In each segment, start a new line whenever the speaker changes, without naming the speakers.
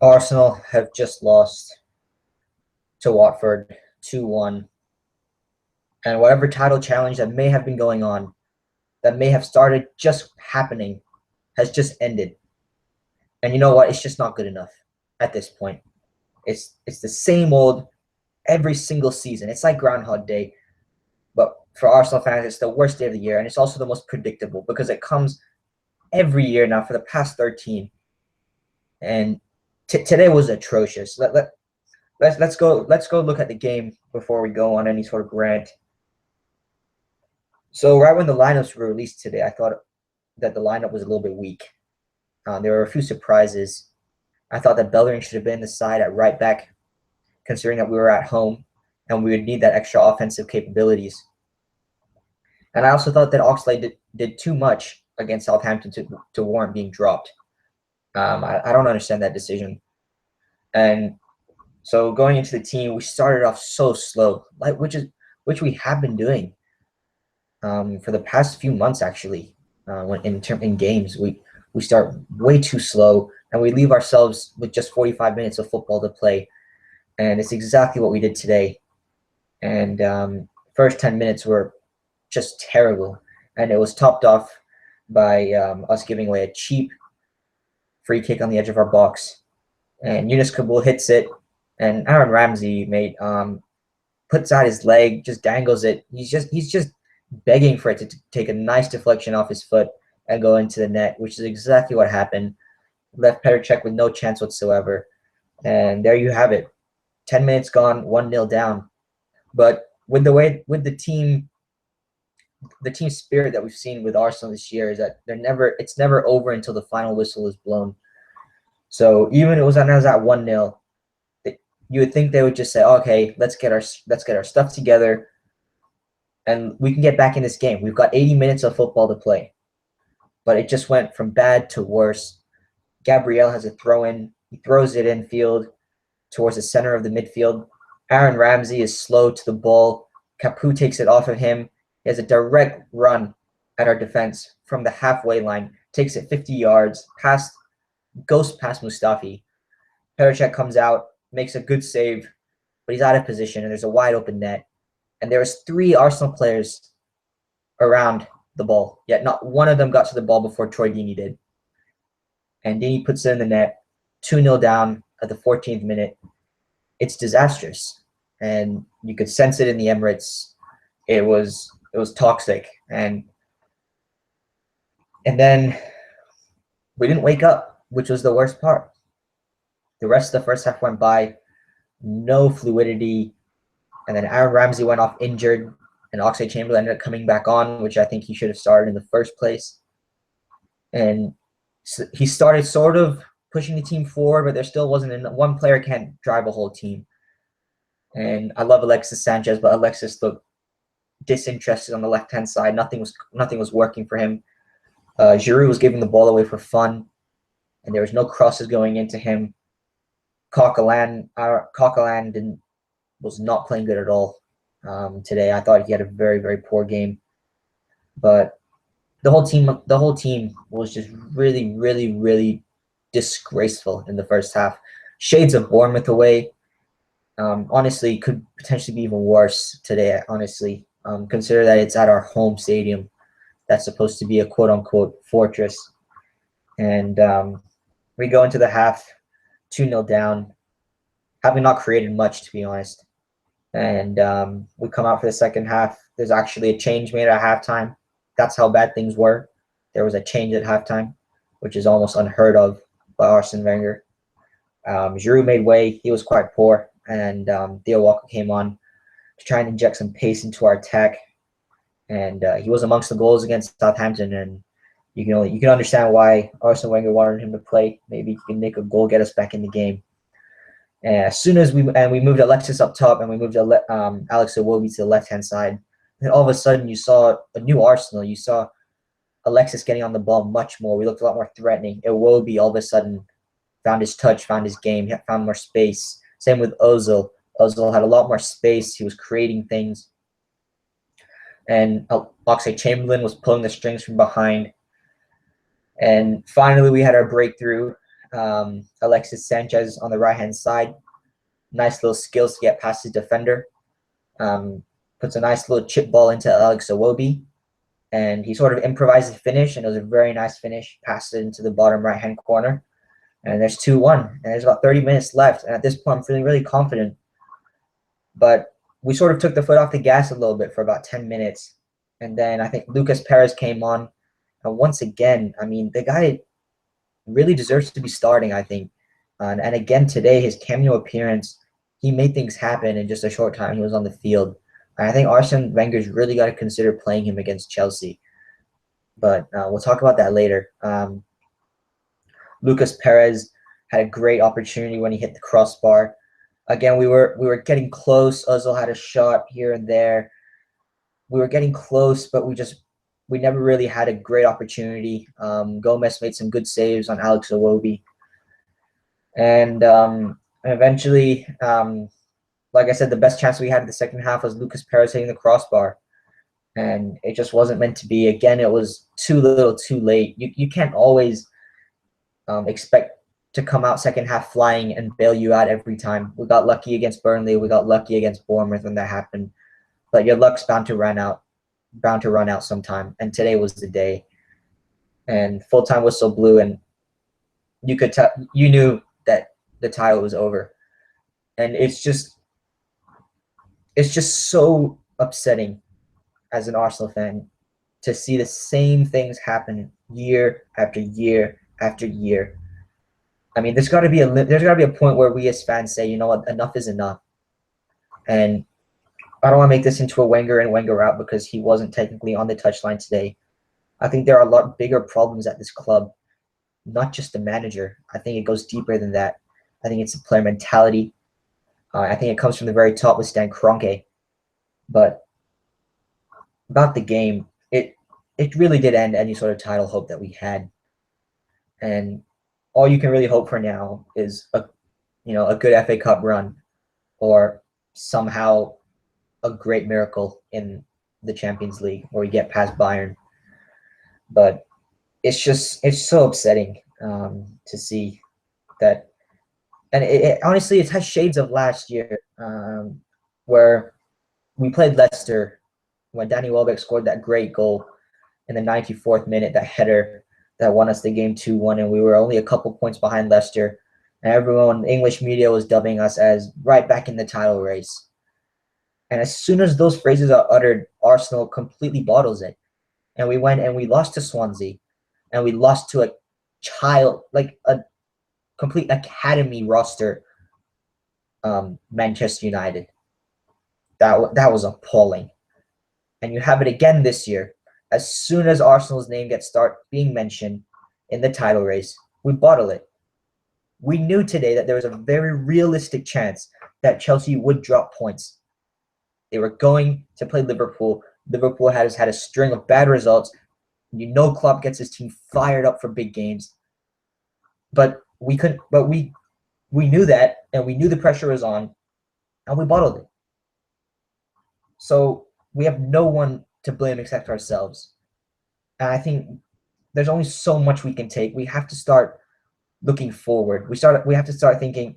Arsenal have just lost to Watford 2-1. And whatever title challenge that may have been going on, that may have started just happening, has just ended. And you know what? It's just not good enough at this point. It's the same old every single season. It's like Groundhog Day. But for Arsenal fans, it's the worst day of the year. And it's also the most predictable because it comes every year now for the past 13. And today was atrocious. Let's go look at the game before we go on any sort of rant. So right when the lineups were released today, I thought that the lineup was a little bit weak. There were a few surprises. I thought that Bellerin should have been the side at right back, considering that we were at home and we would need that extra offensive capabilities. And I also thought that Oxlade did too much against Southampton to warrant being dropped. I don't understand that decision. And so going into the team, we started off so slow, which we have been doing for the past few months actually. In games, we start way too slow and we leave ourselves with just 45 minutes of football to play, and it's exactly what we did today. And first 10 minutes were just terrible, and it was topped off by us giving away a cheap free kick on the edge of our box, and Yunus Kabul hits it, and Aaron Ramsey puts out his leg, just dangles it. He's just begging for it to take a nice deflection off his foot and go into the net, which is exactly what happened. Left Petr Cech with no chance whatsoever, and there you have it. 10 minutes gone, 1-0 down. But with the team spirit that we've seen with Arsenal this year is that it's never over until the final whistle is blown. So even it was at 1-0, you would think they would just say, okay, let's get our stuff together and we can get back in this game. We've got 80 minutes of football to play. But it just went from bad to worse. Gabriel has a throw-in. He throws it infield towards the center of the midfield. Aaron Ramsey is slow to the ball. Capu takes it off of him. He has a direct run at our defense from the halfway line. Takes it 50 yards, goes past Mustafi. Petr Cech comes out, makes a good save, but he's out of position, and there's a wide open net. And there was 3 Arsenal players around the ball, yet not one of them got to the ball before Troy Deeney did. And Deeney puts it in the net, 2-0 down at the 14th minute. It's disastrous, and you could sense it in the Emirates. It was toxic, and then we didn't wake up, which was the worst part. The rest of the first half went by, no fluidity, and then Aaron Ramsey went off injured, and Oxlade-Chamberlain ended up coming back on, which I think he should have started in the first place. And so he started sort of pushing the team forward, but there still wasn't one player can't drive a whole team. And I love Alexis Sanchez, but Alexis looked disinterested on the left-hand side. Nothing was working for him. Giroud was giving the ball away for fun, and there was no crosses going into him. Coquelin was not playing good at all today. I thought he had a very, very poor game. But the whole team was just really, really, really disgraceful in the first half. Shades of Bournemouth away. Honestly, could potentially be even worse today, honestly. Consider that it's at our home stadium. That's supposed to be a quote-unquote fortress. And we go into the half 2-0 down, having not created much, to be honest. And we come out for the second half. There's actually a change made at halftime. That's how bad things were. There was a change at halftime, which is almost unheard of by Arsene Wenger. Giroud made way. He was quite poor. And Theo Walker came on to try and inject some pace into our attack. And he was amongst the goals against Southampton. And you can understand why Arsene Wenger wanted him to play. Maybe he can make a goal, get us back in the game. And as soon as we moved Alexis up top and we moved Alex Iwobi to the left-hand side, then all of a sudden you saw a new Arsenal. You saw Alexis getting on the ball much more. We looked a lot more threatening. Iwobi all of a sudden found his touch, found his game, found more space. Same with Ozil. Ozil had a lot more space. He was creating things. And Oxlade-Chamberlain was pulling the strings from behind. And finally we had our breakthrough. Alexis Sanchez on the right-hand side. Nice little skills to get past his defender. Puts a nice little chip ball into Alex Iwobi. And he sort of improvised the finish, and it was a very nice finish. Passed it into the bottom right-hand corner. And there's 2-1. And there's about 30 minutes left. And at this point, I'm feeling really confident. But we sort of took the foot off the gas a little bit for about 10 minutes. And then I think Lucas Perez came on. And once again, I mean, the guy really deserves to be starting, I think. And again today, his cameo appearance, he made things happen in just a short time he was on the field. And I think Arsene Wenger's really got to consider playing him against Chelsea. But we'll talk about that later. Lucas Perez had a great opportunity when he hit the crossbar. Again, we were getting close. Ozil had a shot here and there. We were getting close, but we never really had a great opportunity. Gomez made some good saves on Alex Iwobi. And eventually, like I said, the best chance we had in the second half was Lucas Perez hitting the crossbar. And it just wasn't meant to be. Again, it was too little, too late. You can't always expect to come out second half flying and bail you out every time. We got lucky against Burnley. We got lucky against Bournemouth when that happened. But your luck's bound to run out sometime. And today was the day. And full-time whistle blew, and you knew that the title was over. And it's just so upsetting as an Arsenal fan to see the same things happen year after year after year. I mean, there's got to be a point where we as fans say, you know what, enough is enough. And I don't want to make this into a Wenger in, Wenger out, because he wasn't technically on the touchline today. I think there are a lot bigger problems at this club, not just the manager. I think it goes deeper than that. I think it's a player mentality. I think it comes from the very top with Stan Kroenke. But about the game, it really did end any sort of title hope that we had. And all you can really hope for now is a good FA Cup run, or somehow a great miracle in the Champions League where we get past Bayern. But it's so upsetting to see that. And it honestly, it has shades of last year, where we played Leicester when Danny Welbeck scored that great goal in the 94th minute, that header that won us the game 2-1, and we were only a couple points behind Leicester. And everyone in the English media was dubbing us as right back in the title race. And as soon as those phrases are uttered, Arsenal completely bottles it. And we went and we lost to Swansea, and we lost to a complete academy roster, Manchester United. That was appalling. And you have it again this year. As soon as Arsenal's name gets being mentioned in the title race, we bottle it. We knew today that there was a very realistic chance that Chelsea would drop points. They were going to play Liverpool. Liverpool has had a string of bad results. You know, Klopp gets his team fired up for big games. But we knew that, and we knew the pressure was on, and we bottled it. So we have no one to blame except ourselves. And I think there's only so much we can take. We have to start looking forward. We have to start thinking,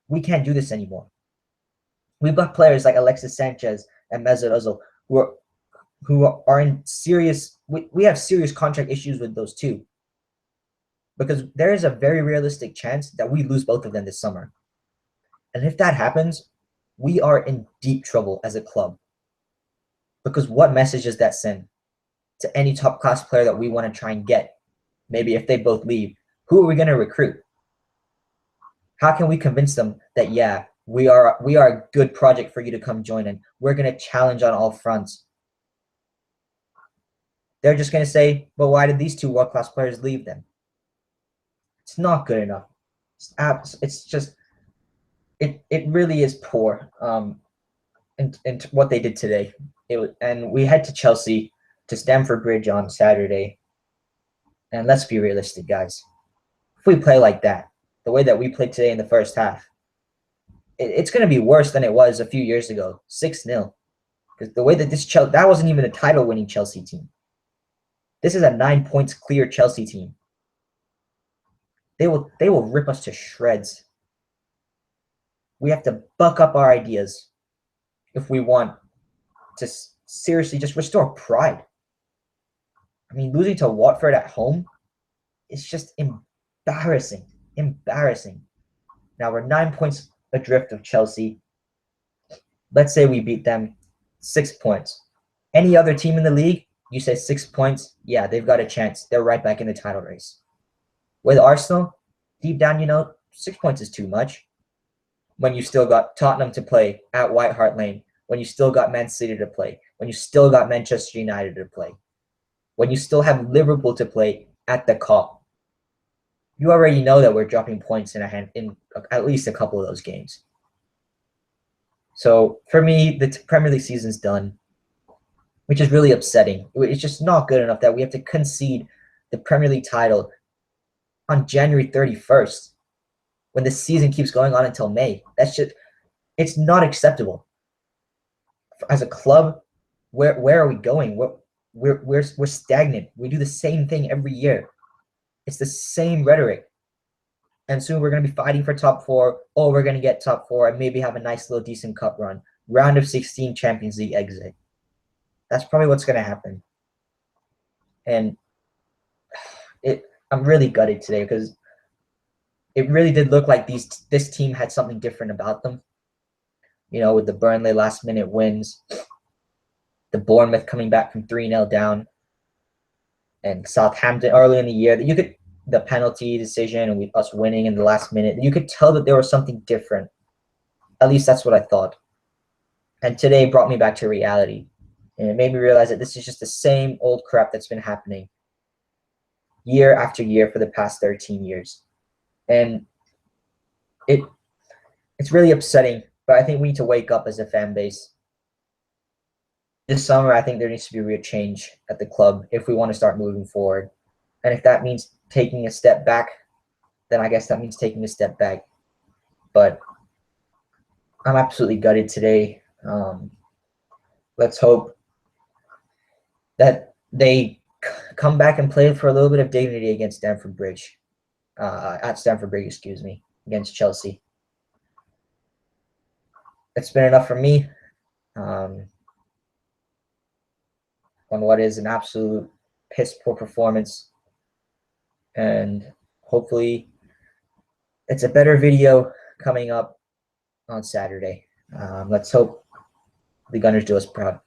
we can't do this anymore. We've got players like Alexis Sanchez and Mesut Ozil who are in serious. We have serious contract issues with those two, because there is a very realistic chance that we lose both of them this summer. And if that happens, we are in deep trouble as a club. Because what message does that send to any top-class player that we want to try and get? Maybe if they both leave, who are we going to recruit? How can we convince them that, yeah, we are a good project for you to come join in? We're going to challenge on all fronts. They're just going to say, well, why did these two world-class players leave then? It's not good enough. It really is poor. And what they did today. And we head to Chelsea, to Stamford Bridge on Saturday. And let's be realistic, guys. If we play like that, the way that we played today in the first half, it's going to be worse than it was a few years ago, 6-0. Because the way that that wasn't even a title-winning Chelsea team. This is a 9 points clear Chelsea team. They will rip us to shreds. We have to buck up our ideas if we want to seriously just restore pride. I mean, losing to Watford at home is just embarrassing. Embarrassing. Now we're 9 points adrift of Chelsea. Let's say we beat them 6 points. Any other team in the league, you say 6 points, yeah, they've got a chance. They're right back in the title race. With Arsenal, deep down, 6 points is too much. When you still got Tottenham to play at White Hart Lane, when you still got Man City to play, when you still got Manchester United to play, when you still have Liverpool to play at the Kop, you already know that we're dropping points in at least a couple of those games. So for me, the Premier League season's done, which is really upsetting. It's just not good enough that we have to concede the Premier League title on January 31st when the season keeps going on until May. It's not acceptable. As a club, where are we going? We're stagnant. We do the same thing every year. It's the same rhetoric. And soon we're going to be fighting for top 4. Oh, we're going to get top 4 and maybe have a nice little decent cup run. Round of 16 Champions League exit. That's probably what's going to happen. And I'm really gutted today because it really did look like this team had something different about them. With the Burnley last-minute wins, the Bournemouth coming back from 3-0 down, and Southampton early in the year, the penalty decision and us winning in the last minute, you could tell that there was something different. At least that's what I thought. And today brought me back to reality. And it made me realize that this is just the same old crap that's been happening year after year for the past 13 years. And it's really upsetting, but I think we need to wake up as a fan base. This summer, I think there needs to be a real change at the club if we want to start moving forward. And if that means taking a step back, then I guess that means taking a step back. But I'm absolutely gutted today. Let's hope that they come back and play for a little bit of dignity against Stamford Bridge. Against Chelsea. It's been enough for me. On what is an absolute piss poor performance. And hopefully it's a better video coming up on Saturday. Let's hope the Gunners do us proud.